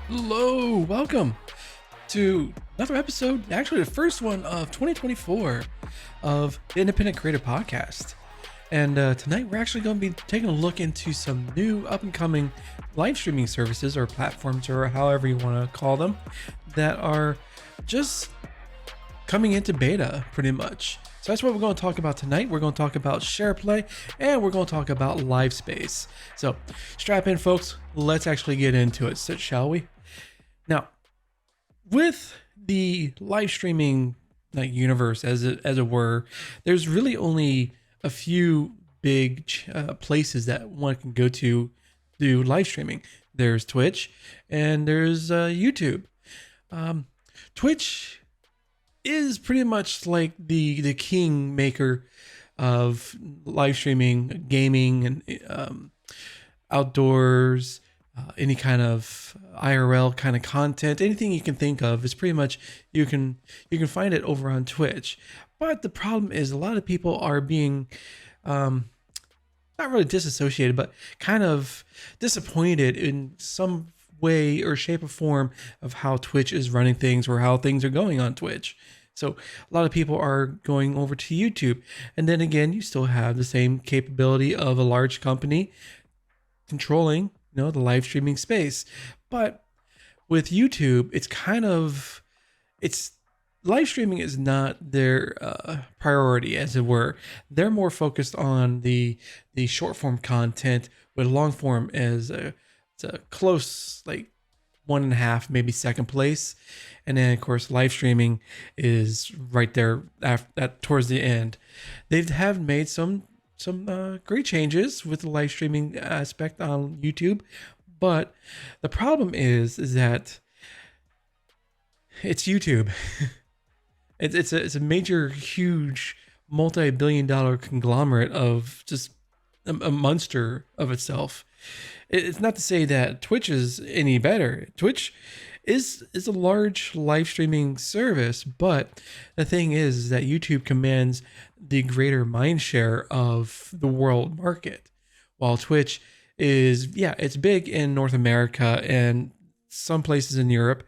Hello, welcome to another episode, actually the first one of 2024 of the Independent Creator Podcast. And tonight we're actually going to be taking a look into some new up and coming live streaming services or platforms, or however you want to call them, that are just coming into beta pretty much. So that's what we're going to talk about tonight. We're going to talk about SharePlay and we're going to talk about LifeSpace. So strap in, folks. Let's actually get into it, shall we? Now, with the live streaming universe, as it were, there's really only a few big places that one can go to do live streaming. There's Twitch and there's YouTube. Twitch is pretty much like the king maker of live streaming, gaming, and outdoors, any kind of IRL kind of content, anything you can think of is pretty much you can find it over on Twitch. But the problem is a lot of people are being not really disassociated, but kind of disappointed in some way or shape or form of how Twitch is running things or how things are going on Twitch. So a lot of people are going over to YouTube. And then again, you still have the same capability of a large company controlling, the live streaming space. But with YouTube, it's live streaming is not their priority, as it were. They're more focused on the short form content, with long form as it's a close, like 1.5, maybe second place. And then of course live streaming is right there towards the end. They have made some great changes with the live streaming aspect on YouTube, but the problem is that it's YouTube. it's a major, huge, multi-billion-dollar conglomerate of just a monster of itself. It's not to say that Twitch is any better. Twitch is a large live streaming service, but the thing is that YouTube commands the greater mind share of the world market, while Twitch is, it's big in North America and some places in Europe,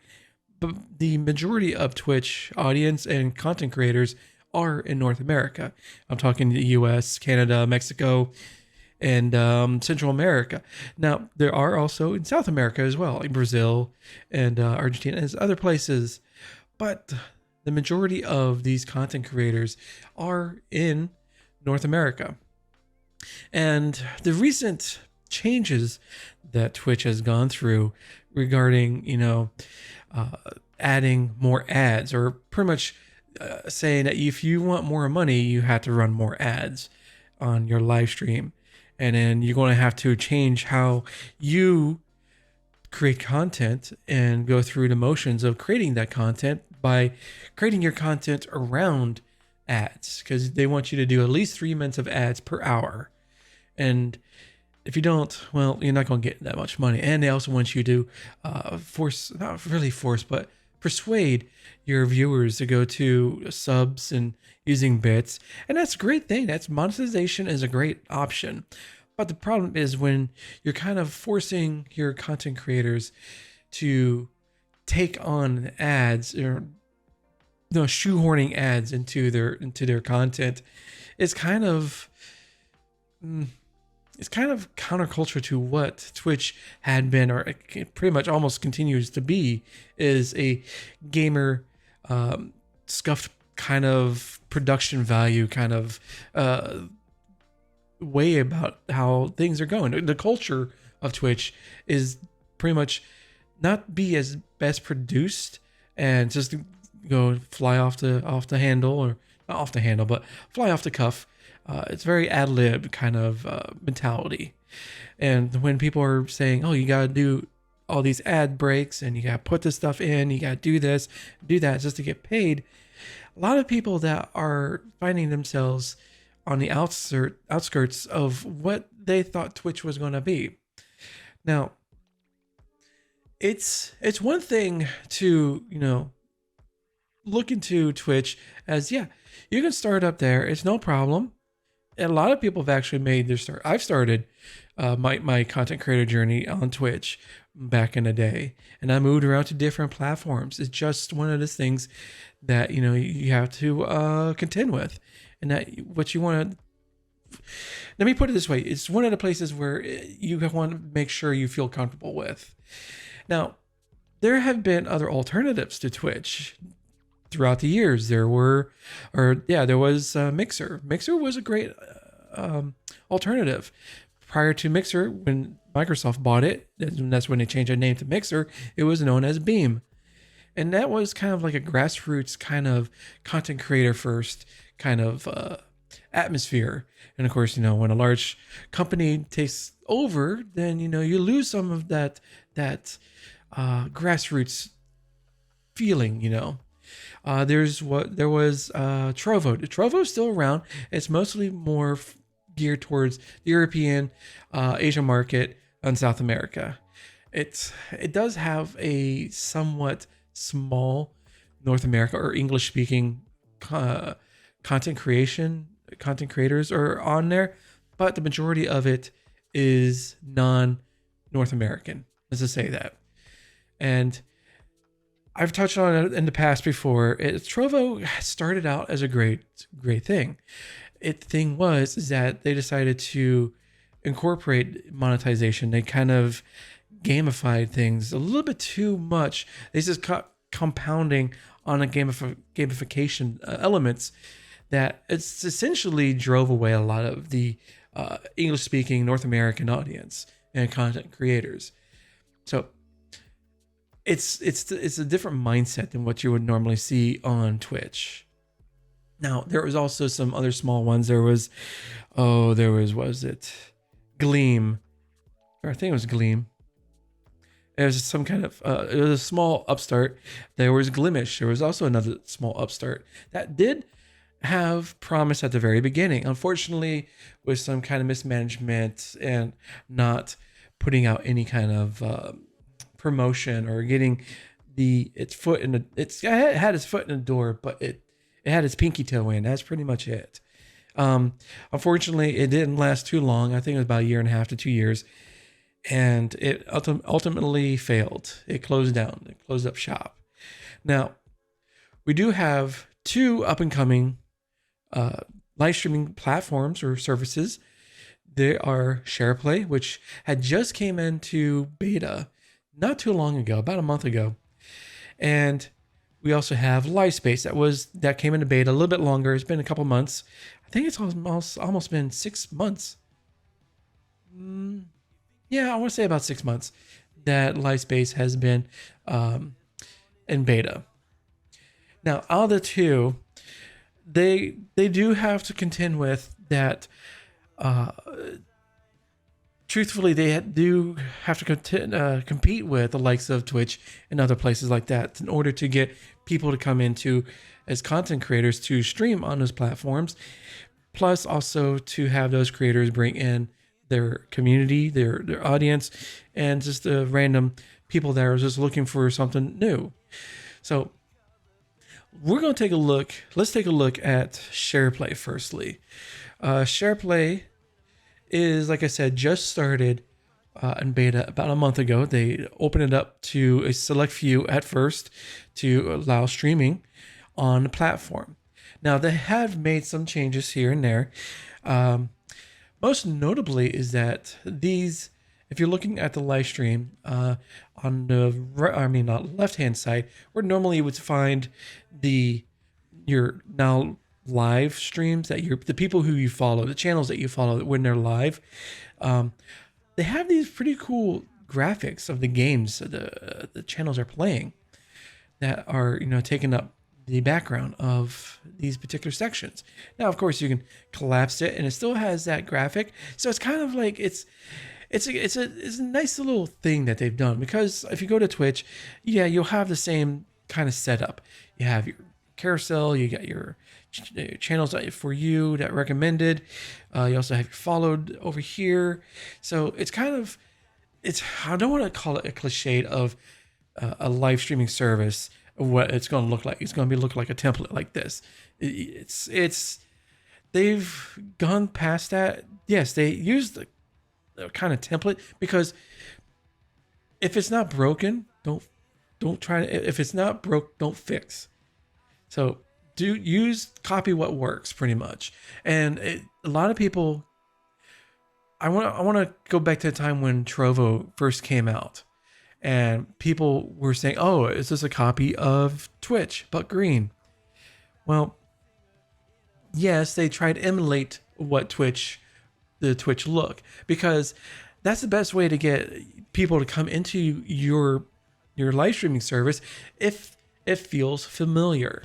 but the majority of Twitch audience and content creators are in North America. I'm talking the US, Canada, Mexico, and Central America. Now, there are also in South America as well, like Brazil and Argentina and other places. But the majority of these content creators are in North America. And the recent changes that Twitch has gone through regarding, adding more ads, or pretty much saying that if you want more money, you have to run more ads on your live stream. And then you're going to have to change how you create content and go through the motions of creating that content by creating your content around ads, because they want you to do at least 3 minutes of ads per hour. And if you don't, well, you're not going to get that much money. And they also want you to persuade your viewers to go to subs and using bits. And that's a great thing. That's monetization is a great option. But the problem is when you're kind of forcing your content creators to take on ads, or shoehorning ads into their content, it's kind of counterculture to what Twitch had been, or it pretty much almost continues to be, is a gamer scuffed kind of production value kind of way about how things are going. The culture of Twitch is pretty much not be as best produced and just go fly off the handle, or not off the handle, but fly off the cuff. It's very ad-lib kind of mentality. And when people are saying, oh, you got to do all these ad breaks and you got to put this stuff in, you got to do this, do that just to get paid, a lot of people that are finding themselves on the outskirts of what they thought Twitch was going to be. Now, it's one thing to, look into Twitch as, you can start up there. It's no problem. And a lot of people have actually made their start. I've started my content creator journey on Twitch back in the day, and I moved around to different platforms. It's just one of those things that, you know, you have to contend with, and that what you want to. Let me put it this way: it's one of the places where you want to make sure you feel comfortable with. Now, there have been other alternatives to Twitch throughout the years. There was Mixer. Mixer was a great alternative. Prior to Mixer, when Microsoft bought it, and that's when they changed their name to Mixer, it was known as Beam. And that was kind of like a grassroots kind of content creator first kind of atmosphere. And of course, you know, when a large company takes over, then, you know, you lose some of that grassroots feeling, you know. There was Trovo. Trovo's still around. It's mostly more geared towards the European, Asia market and South America. It does have a somewhat small North America or English speaking content creators are on there, but the majority of it is non-North American. Let's just say that. And I've touched on it in the past before. Trovo started out as a great thing. The thing was is that they decided to incorporate monetization. They kind of gamified things a little bit too much. They just cut compounding on a gamification elements that it's essentially drove away a lot of the English-speaking North American audience and content creators. So it's a different mindset than what you would normally see on Twitch. Now, there was also some other small ones. Was it Gleam? Or I think it was Gleam. It was some kind of, it was a small upstart. There was Glimish. There was also another small upstart that did have promise at the very beginning. Unfortunately, with some kind of mismanagement and not putting out any kind of promotion or getting it had its foot in the door, but it had its pinky toe in. That's pretty much it. Unfortunately, it didn't last too long. I think it was about 1.5 to 2 years. And it ultimately failed. It closed down. It closed up shop. Now, we do have 2 up-and-coming live streaming platforms or services. There are SharePlay, which had just came into beta not too long ago, about a month ago. And we also have LifeSpace that came into beta a little bit longer. It's been a couple months. I think it's almost been 6 months. Yeah, I want to say about 6 months that LifeSpace has been in beta. Now, out of the 2, they do have to contend with that. Truthfully, they do have to compete with the likes of Twitch and other places like that in order to get people to come into as content creators to stream on those platforms. Plus, also to have those creators bring in their community, their audience, and just the random people that are just looking for something new. So we're going to take a look. Let's take a look at SharePlay firstly. SharePlay is, like I said, just started in beta about a month ago. They opened it up to a select few at first to allow streaming on the platform. Now, they have made some changes here and there. Most notably is that if you're looking at the live stream on the left-hand side, where normally you would find your now live streams that the people who you follow, the channels that you follow when they're live, they have these pretty cool graphics of the games the channels are playing that are, taking up the background of these particular sections. Now, of course, you can collapse it and it still has that graphic. So it's kind of like it's a nice little thing that they've done, because if you go to Twitch, you'll have the same kind of setup. You have your carousel, you got your channels for you that recommended. You also have your followed over here. So it's kind of, I don't want to call it a cliche of a live streaming service. What it's going to look like. It's going to look like a template like this. They've gone past that. Yes, they use the kind of template because if it's not broken, don't try to, if it's not broke, don't fix. So copy what works pretty much. And a lot of people, I want to go back to the time when Trovo first came out, and people were saying, oh, is this a copy of Twitch but green? Well, yes, they tried to emulate what the Twitch look, because that's the best way to get people to come into your live streaming service if it feels familiar.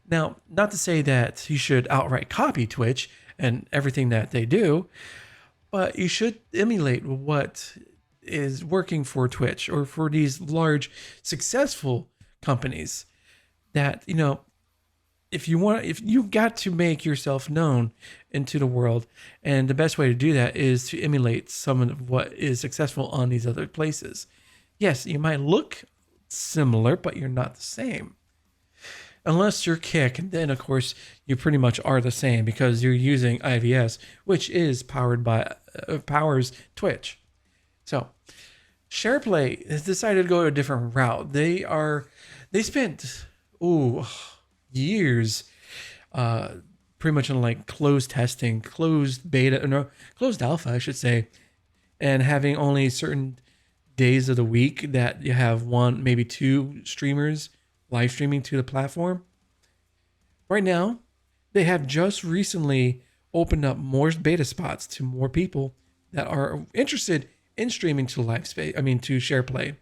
Now, not to say that you should outright copy Twitch and everything that they do, but you should emulate what is working for Twitch or for these large successful companies that, you know, if you got to make yourself known into the world, and the best way to do that is to emulate some of what is successful on these other places. Yes, you might look similar, but you're not the same. Unless you're Kick, and then of course you pretty much are the same because you're using IVS, which is powers Twitch. So SharePlay has decided to go a different route. They spent years pretty much on like closed testing, closed alpha, I should say, and having only certain days of the week that you have one, maybe two streamers live streaming to the platform. Right now, they have just recently opened up more beta spots to more people that are interested in streaming to LiveSpace, to SharePlay.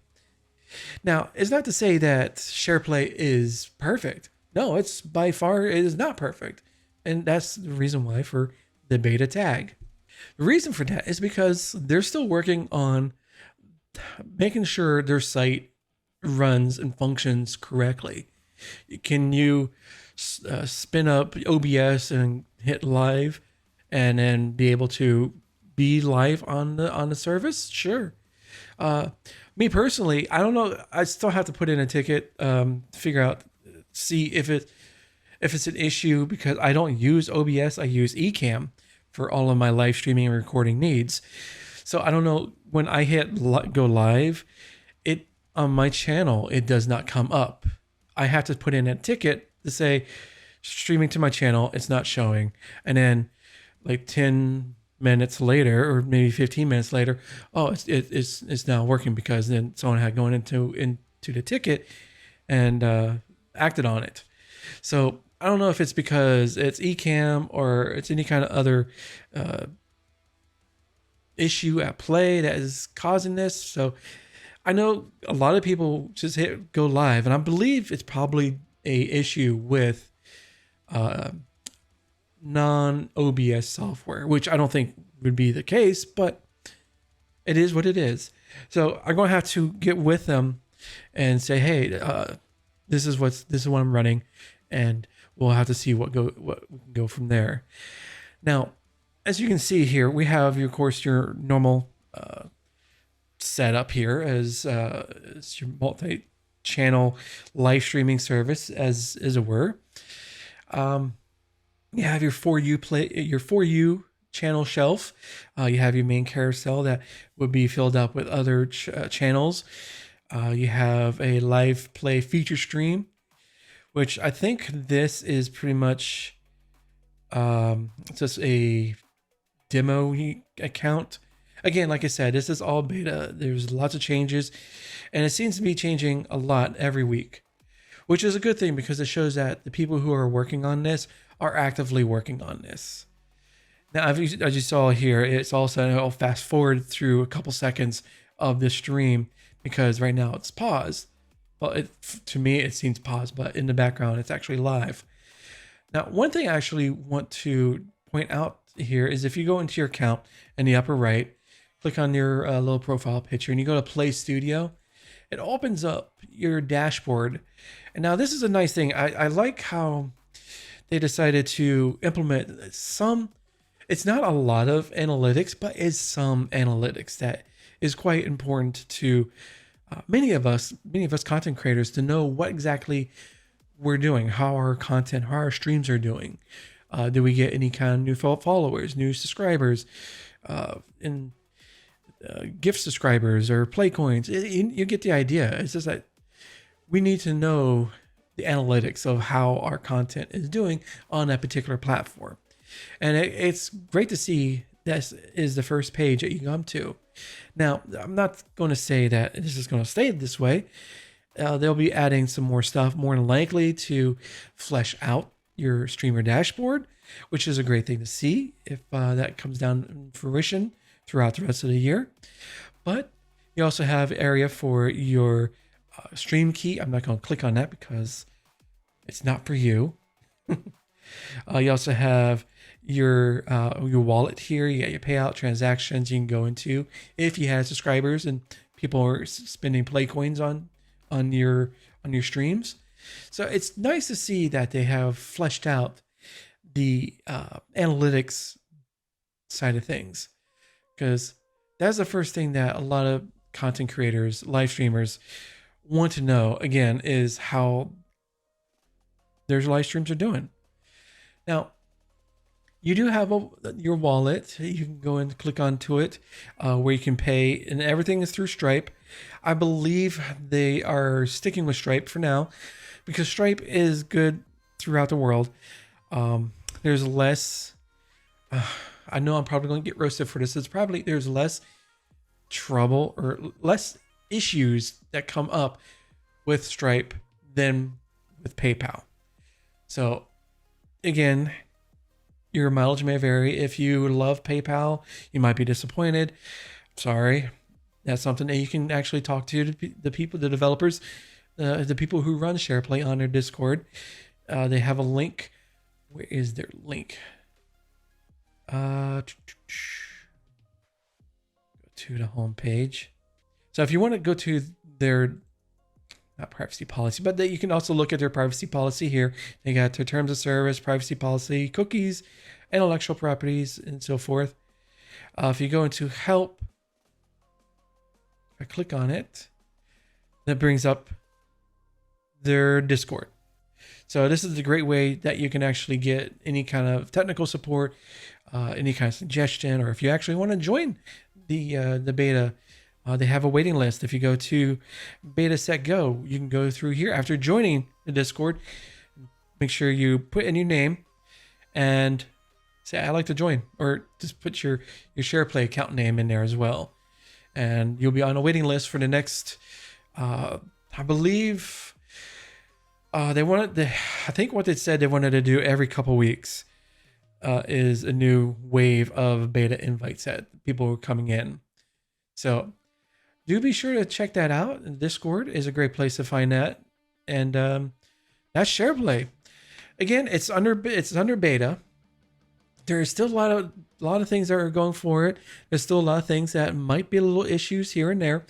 Now, it's not to say that SharePlay is perfect. No, it is not perfect. And that's the reason why for the beta tag. The reason for that is because they're still working on making sure their site runs and functions correctly. Can you spin up OBS and hit live and then be able to be live on the service? Sure. Me personally, I don't know. I still have to put in a ticket, figure out, see if it's an issue, because I don't use OBS. I use Ecamm for all of my live streaming and recording needs. So I don't know, when I hit go live, on my channel, it does not come up. I have to put in a ticket to say streaming to my channel, it's not showing. And then like 10 minutes later, or maybe 15 minutes later, oh, it's now working, because then someone had gone into the ticket and acted on it. So I don't know if it's because it's Ecamm or it's any kind of other issue at play that is causing this. So I know a lot of people just hit go live, and I believe it's probably a issue with non-OBS software, which I don't think would be the case, but it is what it is. So I'm going to have to get with them and say, hey, this is what I'm running, and we'll have to see what we can go from there. Now, as you can see here, we have, of course, your normal setup here as your multi-channel live streaming service, as it were. You have your For You channel shelf. You have your main carousel that would be filled up with other channels. You have a live play feature stream, which I think this is pretty much just a demo account. Again, like I said, this is all beta. There's lots of changes, and it seems to be changing a lot every week, which is a good thing, because it shows that the people who are working on this are actively working on this. Now, as you saw here, it's also, I'll fast forward through a couple seconds of the stream, because right now it's paused. Well, to me, it seems paused, but in the background, it's actually live. Now, one thing I actually want to point out here is if you go into your account in the upper right, click on your little profile picture, and you go to Play Studio, it opens up your dashboard. And now this is a nice thing. I like how they decided to implement some, it's not a lot of analytics, but is some analytics that is quite important to many of us content creators, to know what exactly we're doing, how our streams are doing. Do we get any kind of new followers, new subscribers, and gift subscribers or play coins. You get the idea. It's just that we need to know the analytics of how our content is doing on that particular platform. And it's great to see this is the first page that you come to. Now, I'm not going to say that this is going to stay this way. They'll be adding some more stuff, more than likely, to flesh out your streamer dashboard, which is a great thing to see if that comes down in fruition throughout the rest of the year. But you also have area for your stream key. I'm not going to click on that because it's not for you. You also have your wallet here. You got your payout transactions you can go into if you had subscribers and people are spending play coins on your streams. So it's nice to see that they have fleshed out the analytics side of things, because that's the first thing that a lot of content creators, live streamers want to know, again, is how their live streams are doing. Now, you do have your wallet. You can go and click onto it where you can pay, and everything is through Stripe. I believe they are sticking with Stripe for now because Stripe is good throughout the world. There's less, I know I'm probably going to get roasted for this. There's less trouble or less issues that come up with Stripe than with PayPal. So again, your mileage may vary. If you love PayPal, you might be disappointed. Sorry. That's something that you can actually talk to the people, the developers, the people who run SharePlay on their Discord. They have a link. Where is their link? Go to the home page. So if you want to go to their, not privacy policy, but you can also look at their privacy policy here. They got their terms of service, privacy policy, cookies, intellectual properties, and so forth. If you go into help, if I click on it, that brings up their Discord. So this is a great way that you can actually get any kind of technical support, any kind of suggestion, or if you actually want to join the beta, they have a waiting list. If you go to beta set go, you can go through here after joining the Discord. Make sure you put in your name and say, I'd like to join, or just put your SharePlay account name in there as well. And you'll be on a waiting list for the next, I believe, I think what they said they wanted to do every couple weeks is a new wave of beta invites that people are coming in. So do be sure to check that out. Discord is a great place to find that. And that's SharePlay. Again, it's under beta. There's still a lot of things that are going for it. There's still a lot of things that might be a little issues here and there,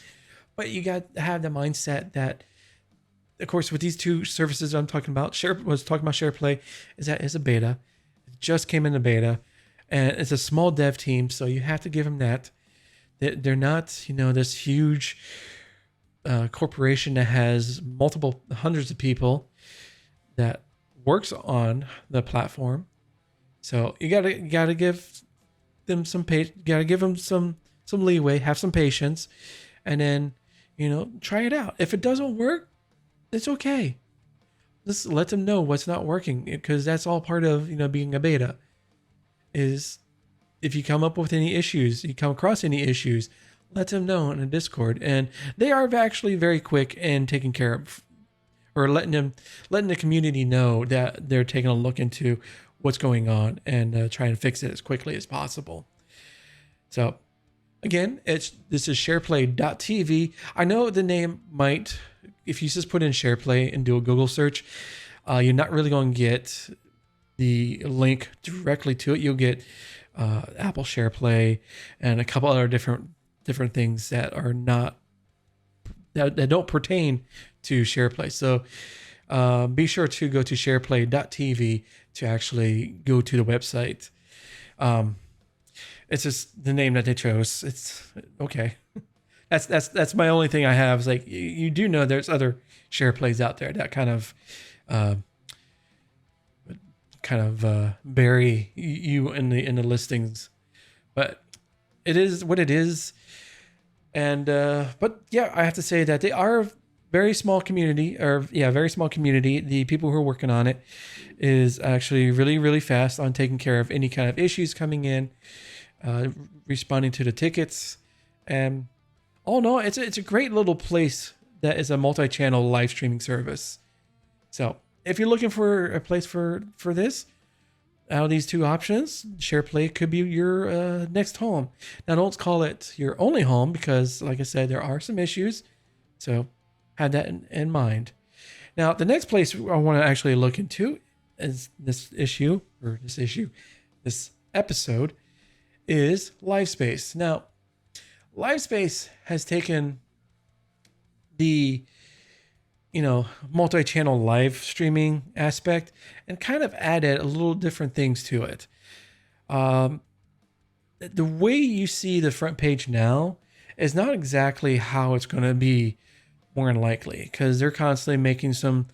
but you got to have the mindset that, of course, with these two services I'm talking about, SharePlay, is that it's a beta. It just came into beta, and it's a small dev team, so you have to give them that. They're not, this huge corporation that has multiple hundreds of people that works on the platform. So you gotta give them some some leeway, have some patience, and then try it out. If it doesn't work, it's okay. Just let them know what's not working, because that's all part of being a beta. Is if you come up with any issues, you come across any issues, let them know in a Discord, and they are actually very quick in taking care of, or letting the community know that they're taking a look into what's going on and trying to fix it as quickly as possible. So again, this is SharePlay.tv. I know the name might, if you just put in SharePlay and do a Google search, you're not really going to get the link directly to it. You'll get Apple SharePlay and a couple other different things that are not that don't pertain to SharePlay. So be sure to go to SharePlay.tv to actually go to the website. It's just the name that they chose. It's okay. That's my only thing I have. Is like, you do know there's other SharePlays out there that kind of bury you in the listings, but it is what it is. And but yeah, I have to say that they are a very small community, or yeah, very small community. The people who are working on it is actually really, really fast on taking care of any kind of issues coming in, uh, responding to the tickets, and all in all, it's a great little place that is a multi-channel live streaming service. So if you're looking for a place for this, out of these two options, SharePlay could be your next home. Now, don't call it your only home because, like I said, there are some issues. So have that in mind. Now, the next place I want to actually look into is this episode is LiveSpace. Now, LiveSpace has taken the multi-channel live streaming aspect and kind of added a little different things to it. The way you see the front page now is not exactly how it's going to be, more than likely, because they're constantly making some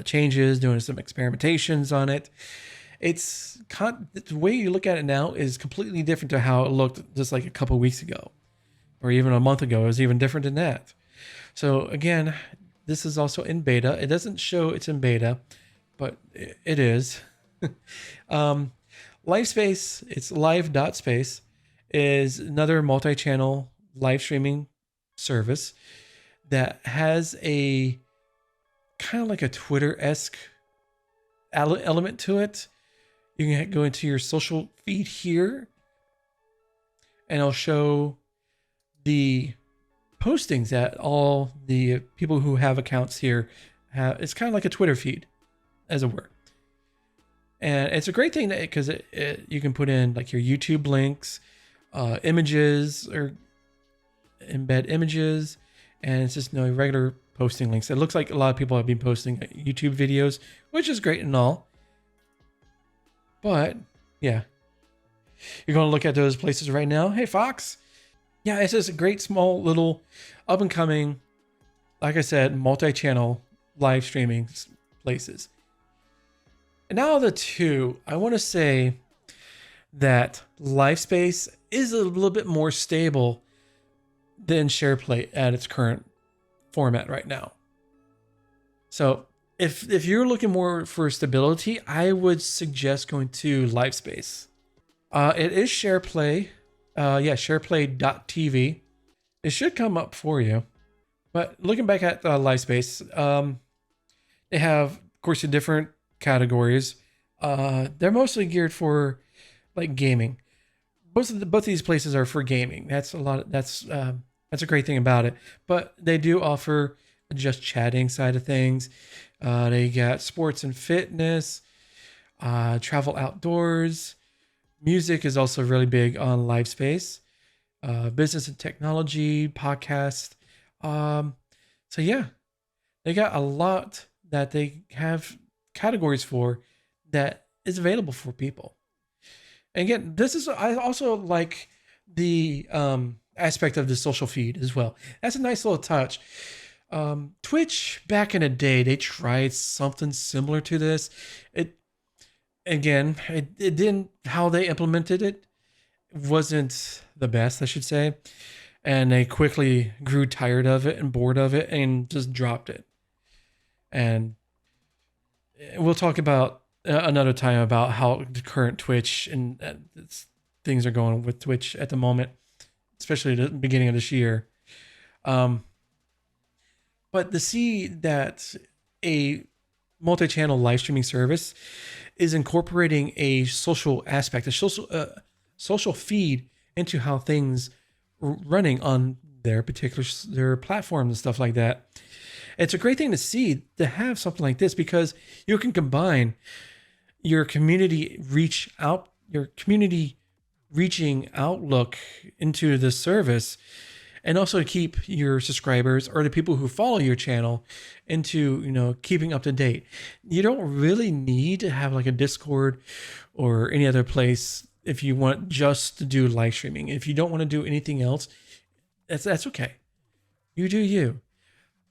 changes, doing some experimentations on it. The way you look at it now is completely different to how it looked just like a couple weeks ago, or even a month ago. It was even different than that. So again, this is also in beta. It doesn't show it's in beta, but it is. LifeSpace, it's live.space, is another multi-channel live streaming service that has a kind of like a Twitter-esque element to it. You can go into your social feed here, and it'll show the postings that all the people who have accounts here have. It's kind of like a Twitter feed, as it were. And it's a great thing because you can put in like your YouTube links, images, or embed images, and it's just regular posting links. It looks like a lot of people have been posting YouTube videos, which is great and all. But yeah, you're going to look at those places right now. Hey, Fox. Yeah, it's just a great small little up and coming, like I said, multi-channel live streaming places. And now the two, I want to say that LifeSpace is a little bit more stable than SharePlay at its current format right now. So if you're looking more for stability, I would suggest going to LifeSpace. It is SharePlay. SharePlay.tv. It should come up for you. But looking back at LifeSpace, they have, of course, the different categories. They're mostly geared for like gaming. Both of these places are for gaming. That's a great thing about it. But they do offer just chatting side of things. They got sports and fitness, travel outdoors. Music is also really big on LifeSpace. Business and technology, podcast. So yeah, they got a lot that they have categories for that is available for people. And again, I also like the aspect of the social feed as well. That's a nice little touch. Twitch back in the day, they tried something similar to this. It didn't, how they implemented it wasn't the best, I should say. And they quickly grew tired of it and bored of it and just dropped it. And we'll talk about another time about how the current Twitch and things are going with Twitch at the moment, especially at the beginning of this year. But to see that a multi-channel live streaming service is incorporating a social aspect, a social feed into how things are running on their platforms and stuff like that. It's a great thing to see, to have something like this, because you can combine your community reaching outlook into the service, and also keep your subscribers or the people who follow your channel into, keeping up to date. You don't really need to have like a Discord or any other place if you want just to do live streaming. If you don't want to do anything else, that's okay. You do you.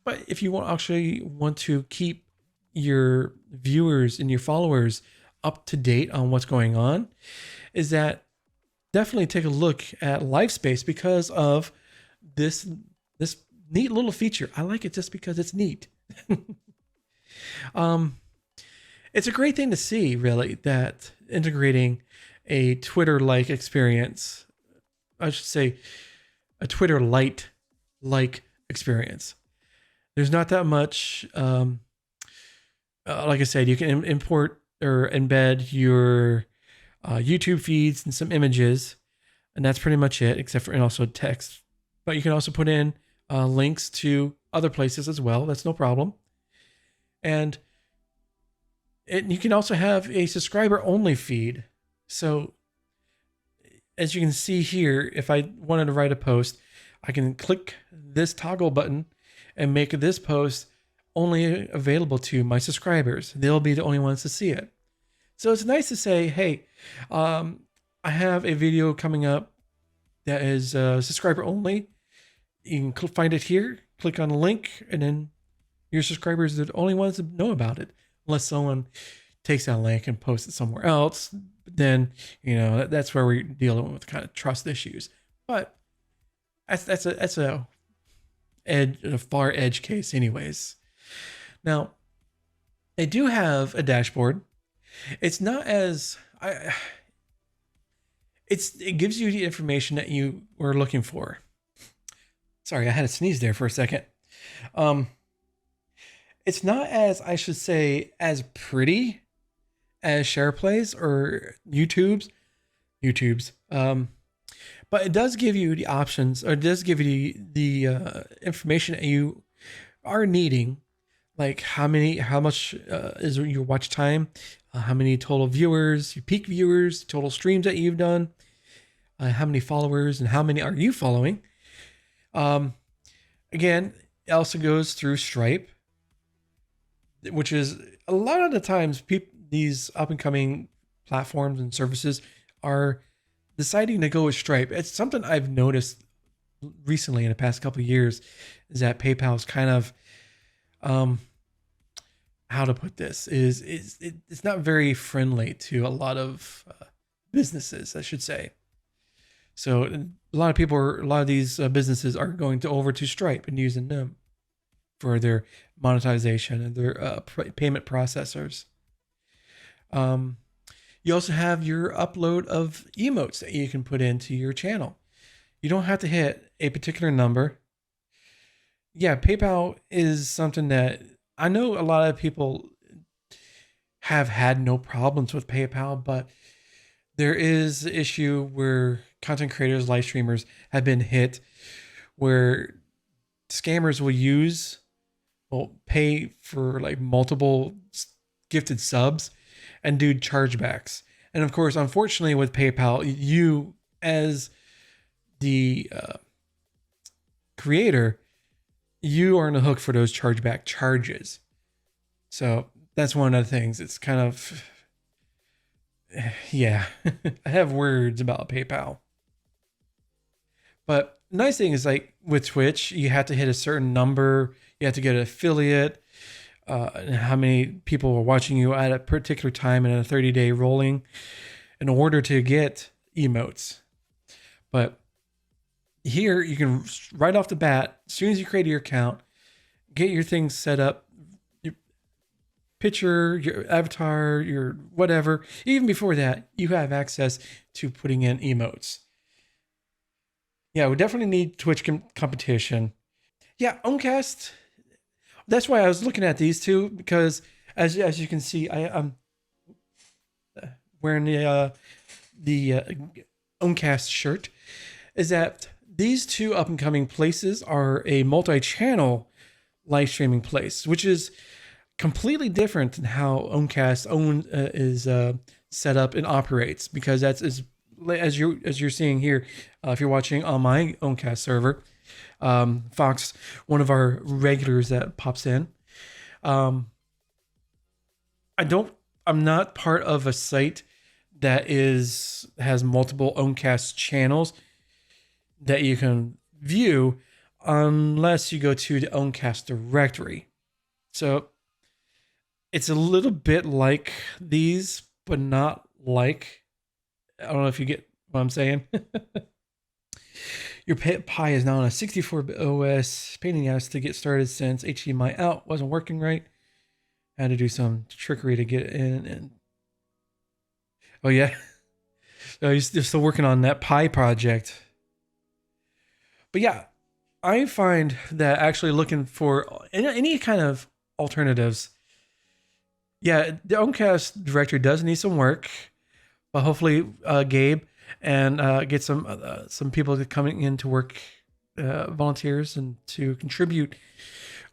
But if you actually want to keep your viewers and your followers up to date on what's going on, is that definitely take a look at LifeSpace because of this this neat little feature. I like it just because it's neat. It's a great thing to see, really, that integrating a Twitter-like experience, I should say a Twitter Lite-like experience. There's not that much, like I said, you can import or embed your YouTube feeds and some images, and that's pretty much it, except for, and also text. But you can also put in links to other places as well. That's no problem. And you can also have a subscriber only feed. So as you can see here, if I wanted to write a post, I can click this toggle button and make this post only available to my subscribers. They'll be the only ones to see it. So it's nice to say, hey, I have a video coming up that is subscriber only. You can find it here, click on the link, and then your subscribers are the only ones that know about it. Unless someone takes that link and posts it somewhere else, then, you know, that's where we're dealing with kind of trust issues. But that's a far edge case anyways. Now, they do have a dashboard. It's not as it gives you the information that you were looking for. Sorry, I had a sneeze there for a second. It's not as, I should say, as pretty as SharePlay's or YouTube's. But it does give you the options, or it does give you the information that you are needing, like how much is your watch time, how many total viewers, your peak viewers, total streams that you've done, how many followers, and how many are you following. Again, it also goes through Stripe, which is a lot of the times these up and coming platforms and services are deciding to go with Stripe. It's something I've noticed recently in the past couple of years, is that PayPal's kind of, how to put this, it's not very friendly to a lot of businesses, I should say. So a lot of these businesses are going over to Stripe and using them for their monetization and their payment processors. You also have your upload of emotes that you can put into your channel. You don't have to hit a particular number. Yeah, PayPal is something that I know a lot of people have had no problems with PayPal, but there is the issue where content creators, live streamers have been hit, where scammers will pay for like multiple gifted subs and do chargebacks. And of course, unfortunately with PayPal, you as the creator, you are on the hook for those chargeback charges. So that's one of the things. It's kind of, yeah, I have words about PayPal. But nice thing is, like with Twitch, you have to hit a certain number. You have to get an affiliate, and how many people are watching you at a particular time in a 30-day rolling in order to get emotes. But here you can, right off the bat, as soon as you create your account, get your things set up, your picture, your avatar, your whatever. Even before that, you have access to putting in emotes. Yeah, we definitely need Twitch competition. Yeah, Oncast. That's why I was looking at these two, because as you can see, I'm wearing the Oncast shirt. Is that these two up and coming places are a multi-channel live streaming place, which is completely different than how Oncast is set up and operates, because that's as you're seeing here, if you're watching on my Oncast server, Fox, one of our regulars that pops in. I'm not part of a site that has multiple Oncast channels that you can view unless you go to the Oncast directory. So it's a little bit like these, but not like, I don't know if you get what I'm saying. Your Pi is now on a 64-bit OS. Pain in the ass to get started since HDMI out wasn't working right. Had to do some trickery to get in. And oh yeah, so you're still working on that Pi project. But yeah, I find that actually looking for any kind of alternatives. Yeah, the Omcast directory does need some work, but hopefully Gabe and get some people coming in to work, volunteers, and to contribute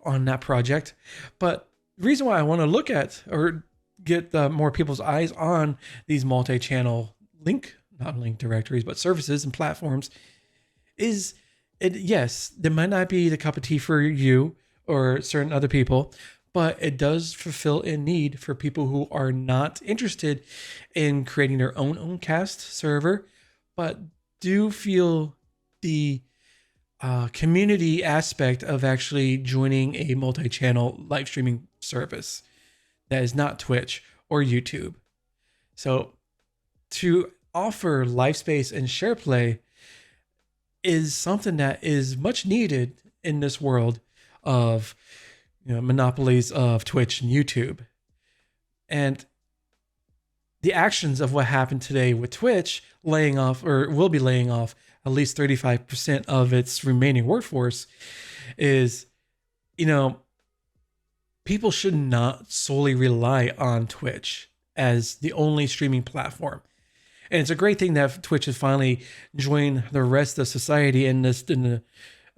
on that project. But the reason why I want to look at or get more people's eyes on these multi-channel not link directories, but services and platforms is yes, there might not be the cup of tea for you or certain other people, but it does fulfill a need for people who are not interested in creating their own Omcast server, but do feel the community aspect of actually joining a multi-channel live streaming service that is not Twitch or YouTube. So to offer LifeSpace and SharePlay is something that is much needed in this world of monopolies of Twitch and YouTube. And the actions of what happened today with Twitch laying off, or will be laying off, at least 35% of its remaining workforce is, people should not solely rely on Twitch as the only streaming platform. And it's a great thing that Twitch has finally joined the rest of society in the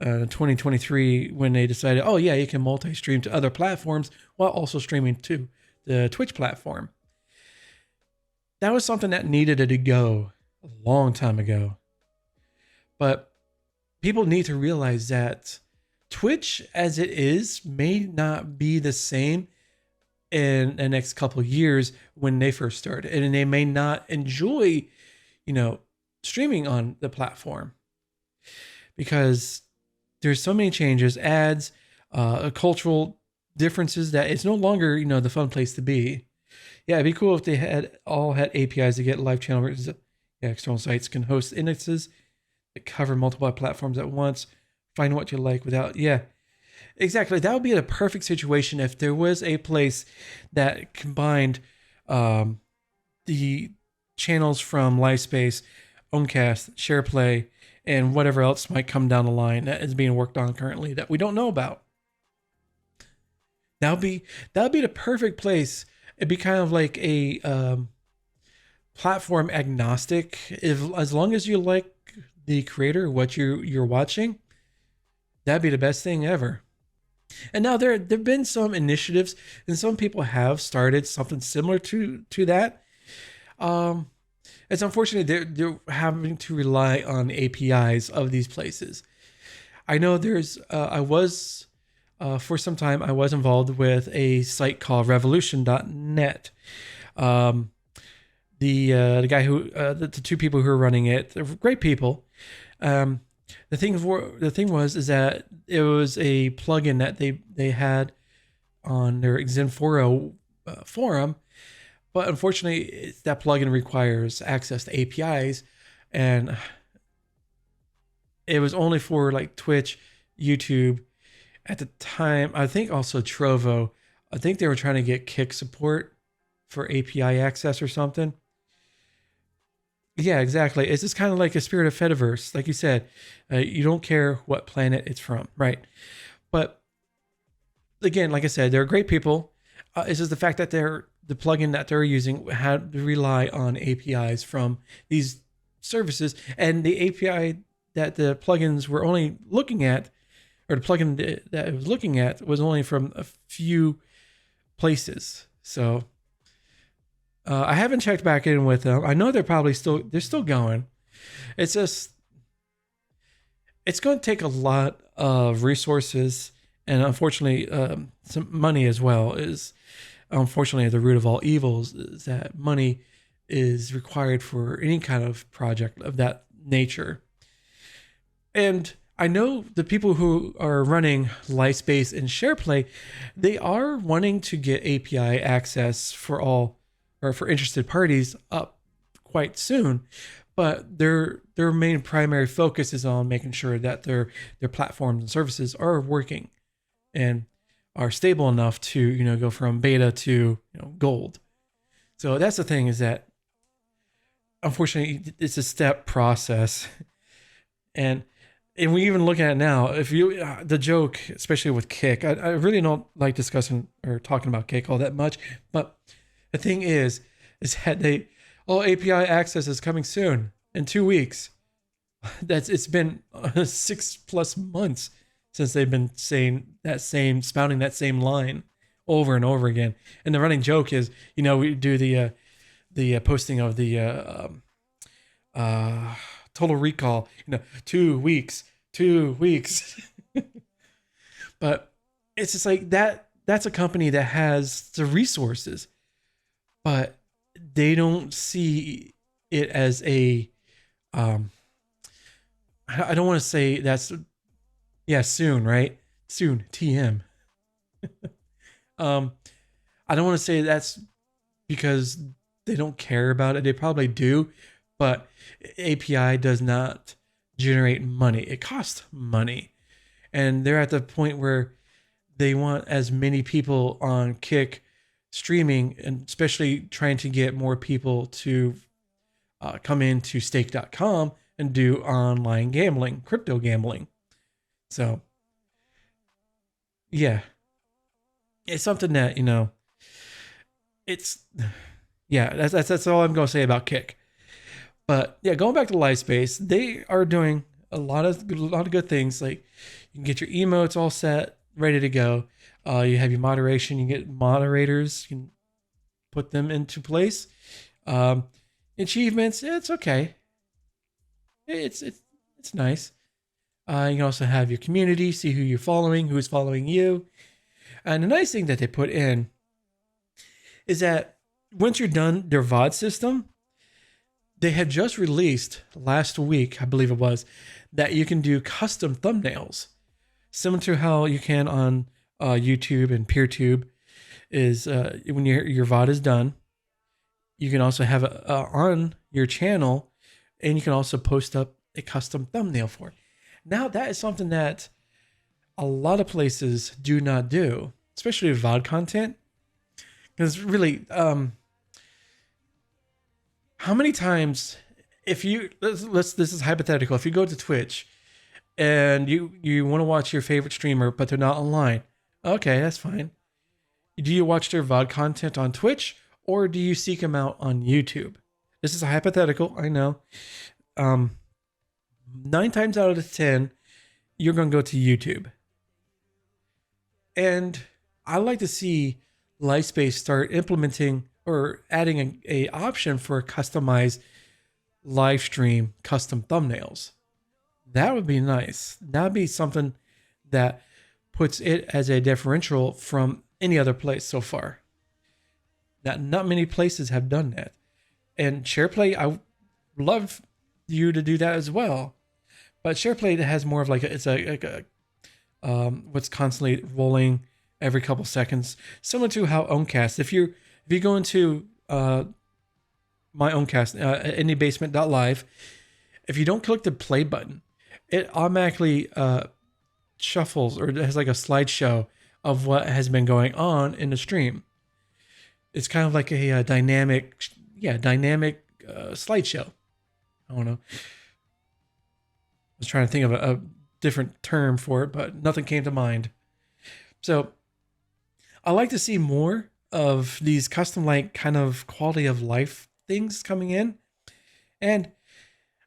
2023 when they decided, oh yeah, you can multi-stream to other platforms while also streaming to the Twitch platform. That was something that needed to go a long time ago. But people need to realize that Twitch as it is may not be the same in the next couple of years when they first started, and they may not enjoy, streaming on the platform because there's so many changes, ads, cultural differences that it's no longer, the fun place to be. Yeah, it'd be cool if they all had APIs to get live channel versions. External sites can host indexes that cover multiple platforms at once. Find what you like without, exactly. That would be a perfect situation if there was a place that combined the channels from LifeSpace, Omcast, SharePlay, and whatever else might come down the line that is being worked on currently that we don't know about. That'd be the perfect place. It'd be kind of like a platform agnostic. As long as you like the creator, what you're watching, that'd be the best thing ever. And now there've been some initiatives, and some people have started something similar to that. It's unfortunately they're having to rely on APIs of these places. I know there's for some time I was involved with a site called revolution.net. The guy who the two people who are running it, they're great people. The thing was that it was a plugin that they had on their Xenforo forum, but unfortunately that plugin requires access to APIs, and it was only for like Twitch, YouTube at the time. I think also Trovo. I think they were trying to get Kick support for API access or something. Yeah, exactly. It's just kind of like a spirit of Fediverse. Like you said, you don't care what planet it's from, right? But again, like I said, they're great people. It's just the fact that the plugin that they're using had to rely on APIs from these services, and the API that the plugins were only looking at, or the plugin that it was looking at, was only from a few places. So I haven't checked back in with them. I know they're still going. It's just, it's going to take a lot of resources, and unfortunately, some money as well. Is unfortunately the root of all evils. Is that money is required for any kind of project of that nature. And I know the people who are running LifeSpace and SharePlay, they are wanting to get API access for all, or for interested parties, up quite soon. but their main primary focus is on making sure that their platforms and services are working and are stable enough to, you know, go from beta to, you know, gold. So that's the thing, is that unfortunately it's a step process. And we even look at it now. If you, the joke, especially with Kick, I really don't like discussing or talking about Kick all that much. But the thing is that API access is coming soon in 2 weeks. It's been 6+ months since they've been saying spouting that same line over and over again. And the running joke is, you know, we do the posting of the Total Recall, you know, 2 weeks. But it's just like that's a company that has the resources, but they don't see it as a I don't want to say that's, yeah, soon, right? Soon, TM. I don't want to say that's because they don't care about it. They probably do, but API does not generate money. It costs money. And they're at the point where they want as many people on Kick streaming, and especially trying to get more people to come into stake.com and do online gambling, crypto gambling. So, yeah, it's something that, you know, that's all I'm going to say about Kick. But yeah, going back to LifeSpace, they are doing a lot of good things. Like, you can get your emotes all set, ready to go. You have your moderation. You get moderators. You can put them into place. Achievements, it's okay. It's nice. You can also have your community, see who you're following, who's following you. And the nice thing that they put in is that once you're done their VOD system, they had just released last week, I believe it was, that you can do custom thumbnails, similar to how you can on YouTube and PeerTube. Is when your VOD is done, you can also have it on your channel, and you can also post up a custom thumbnail for it. Now, that is something that a lot of places do not do, especially with VOD content. Because really, how many times, if you, this is hypothetical, if you go to Twitch and you want to watch your favorite streamer, but they're not online, okay, that's fine. Do you watch their VOD content on Twitch, or do you seek them out on YouTube? This is a hypothetical, I know. 9 times out of 10, you're going to go to YouTube. And I like to see LifeSpace start implementing or adding a option for customized live stream custom thumbnails. That would be nice. That would be something that puts it as a differential from any other place so far. Not many places have done that. And SharePlay, I would love you to do that as well. But SharePlay has more of like what's constantly rolling every couple seconds, similar to how Owncast. If you go into my Owncast, indiebasement.live, if you don't click the play button, it automatically shuffles, or it has like a slideshow of what has been going on in the stream. It's kind of like a dynamic slideshow. I don't know. I was trying to think of a different term for it, but nothing came to mind. So I like to see more of these custom, like, kind of quality of life things coming in. And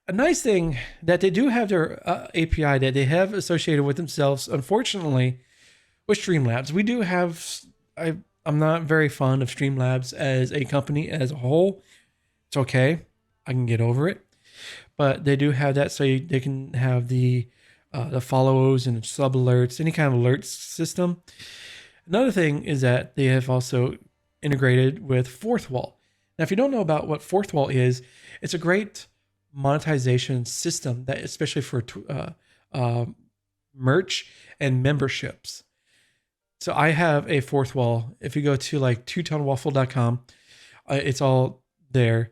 a nice thing that they do have their API that they have associated with themselves, unfortunately, with Streamlabs. We do have, I'm not very fond of Streamlabs as a company as a whole. It's okay. I can get over it. But they do have that, so they can have the follows and sub alerts, any kind of alert system. Another thing is that they have also integrated with Fourth Wall. Now, if you don't know about what Fourth Wall is, it's a great monetization system that, especially for merch and memberships. So I have a Fourth Wall. If you go to like twotonwaffle.com, it's all there.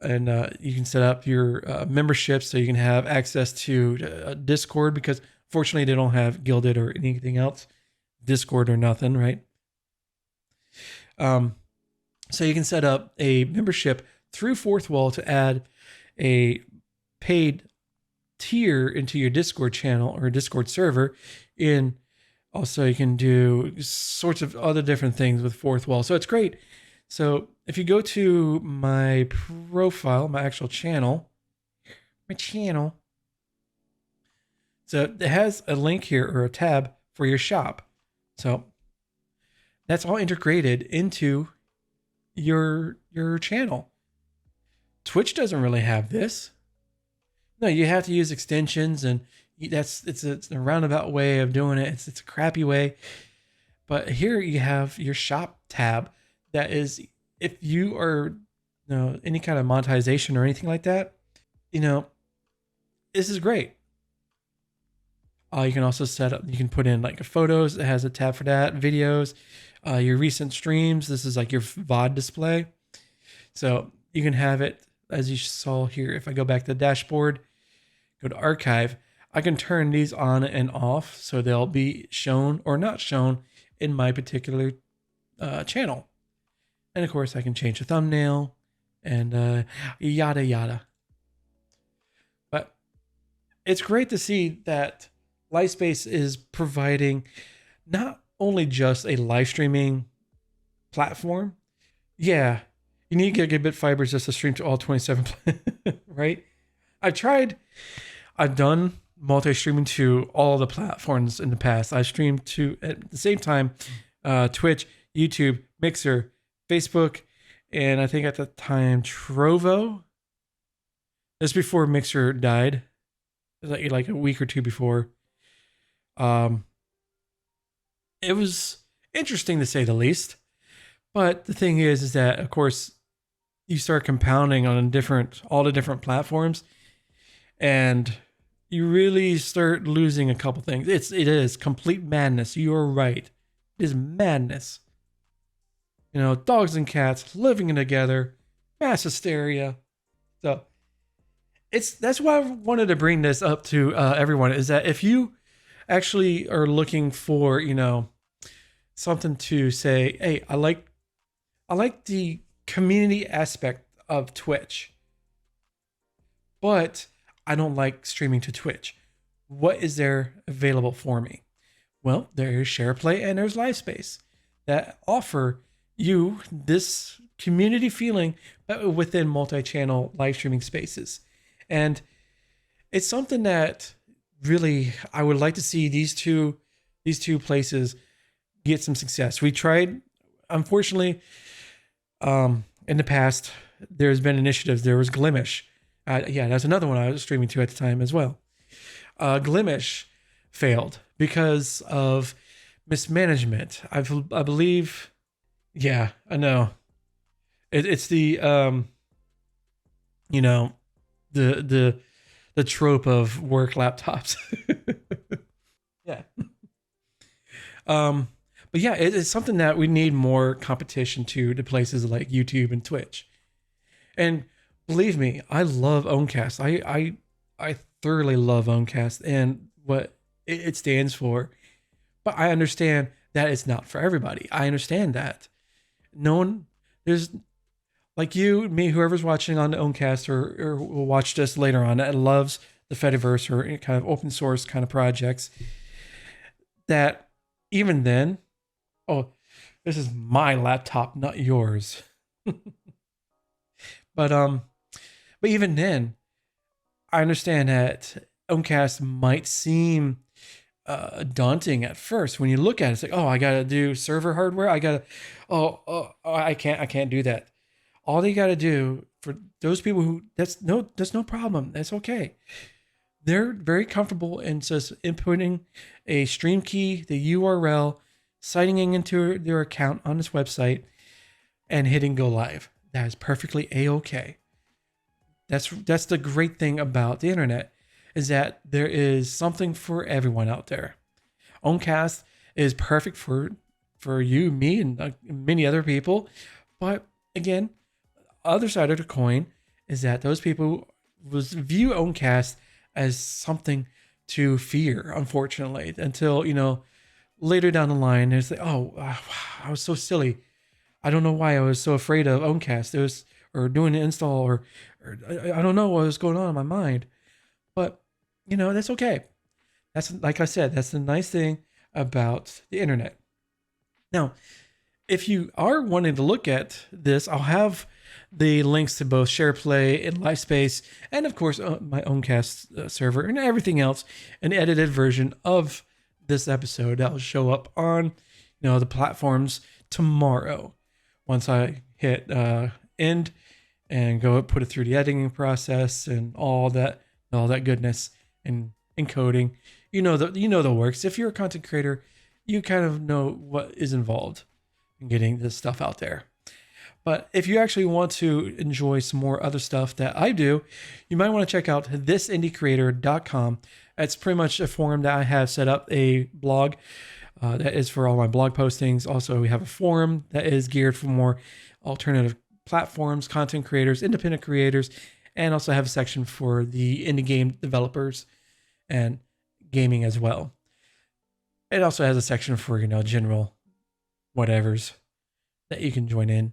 And you can set up your membership so you can have access to Discord, because fortunately they don't have Gilded or anything else, Discord or nothing, right? So you can set up a membership through Fourth Wall to add a paid tier into your Discord channel or Discord server. Also, you can do sorts of other different things with Fourth Wall. So it's great. So if you go to my profile, my actual channel, so it has a link here or a tab for your shop. So that's all integrated into your channel. Twitch doesn't really have this. No, you have to use extensions, and it's a roundabout way of doing it. It's a crappy way. But here you have your shop tab. That is, if you are, any kind of monetization or anything like that, this is great. You can also set up, you can put in like photos. It has a tab for that, videos, your recent streams. This is like your VOD display. So you can have it, as you saw here. If I go back to the dashboard, go to archive, I can turn these on and off so they'll be shown or not shown in my particular channel. And of course I can change the thumbnail and yada yada. But it's great to see that LifeSpace is providing not only just a live streaming platform. Yeah, you need gigabit fibers just to stream to all 27, right? I've done multi-streaming to all the platforms in the past. I streamed to, at the same time, Twitch, YouTube, Mixer, Facebook, and I think at the time, Trovo. This before Mixer died. It was like a week or two before. It was interesting to say the least. But the thing is that, of course, you start compounding on all the different platforms, and you really start losing a couple things. It is complete madness. You are right. It is madness. Dogs and cats living together, mass hysteria. So that's why I wanted to bring this up to everyone, is that if you actually are looking for, something to say, hey, I like the community aspect of Twitch, but I don't like streaming to Twitch. What is there available for me? Well, there is SharePlay and there's LiveSpace that offer you this community feeling, but within multi-channel live streaming spaces. And it's something that really I would like to see these two places get some success. We tried, unfortunately, in the past, there's been initiatives. There was Glimish. That's another one I was streaming to at the time as well. Glimish failed because of mismanagement. I believe. Yeah, I know. It's the the trope of work laptops. Yeah. But yeah, it's something that we need more competition to places like YouTube and Twitch. And believe me, I love Owncast. I thoroughly love Owncast and what it stands for. But I understand that it's not for everybody. I understand that. There's like you, me, whoever's watching on the Owncast or will watch this later on that loves the Fediverse or any kind of open source kind of projects, that even then, this is my laptop, not yours. But even then, I understand that Owncast might seem daunting at first. When you look at it, it's like, I gotta do server hardware. I can't do that. All they gotta do for those people who that's no problem. That's okay. They're very comfortable in just inputting a stream key, the URL, signing into their account on this website, and hitting go live. That is perfectly a-okay. That's the great thing about the internet, is that there is something for everyone out there. Owncast is perfect for you, me, and many other people. But again, other side of the coin is that those people view Owncast as something to fear, unfortunately, until, later down the line, it's like, oh, I was so silly. I don't know why I was so afraid of Owncast. It was, or doing an install, or I don't know what was going on in my mind. But, that's okay. That's, like I said, that's the nice thing about the internet. Now, if you are wanting to look at this, I'll have the links to both SharePlay and LifeSpace, and of course, my Owncast server and everything else, an edited version of this episode that will show up on, the platforms tomorrow. Once I hit end and go put it through the editing process and all that goodness and encoding, the works. If you're a content creator, you kind of know what is involved in getting this stuff out there. But if you actually want to enjoy some more other stuff that I do, you might want to check out thisindiecreator.com. It's pretty much a forum that I have set up, a blog that is for all my blog postings. Also, we have a forum that is geared for more alternative platforms, content creators, independent creators, and also have a section for the indie game developers and gaming as well. It also has a section for, general whatevers that you can join in.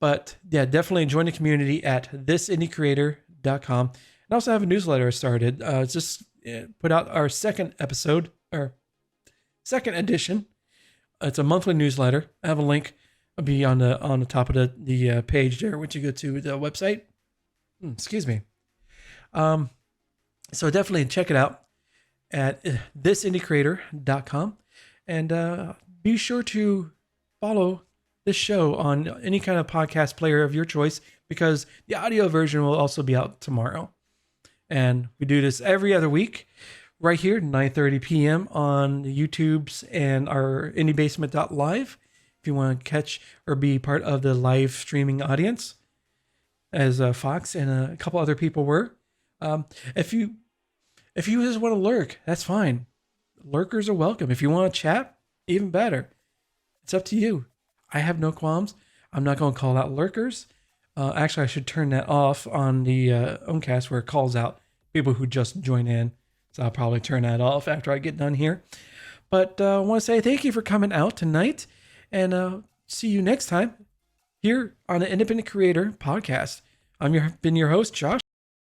But yeah, definitely join the community at thisindiecreator.com. And also have a newsletter I started. Just put out our second episode, or second edition. It's a monthly newsletter. I have a link. It'll be on the top of the page there once you go to the website. Excuse me. So definitely check it out at thisindiecreator.com. And be sure to follow this show on any kind of podcast player of your choice, because the audio version will also be out tomorrow. And we do this every other week right here, 9:30 p.m. on YouTube's and our indiebasement.live. If you want to catch or be part of the live streaming audience, as Fox and a couple other people were. If you just want to lurk, that's fine. Lurkers are welcome. If you want to chat, even better. It's up to you. I have no qualms. I'm not going to call out lurkers. Actually, I should turn that off on the Owncast where it calls out people who just join in. So I'll probably turn that off after I get done here. But I want to say thank you for coming out tonight, and see you next time here on the Independent Creator Podcast. I've been your host, Josh.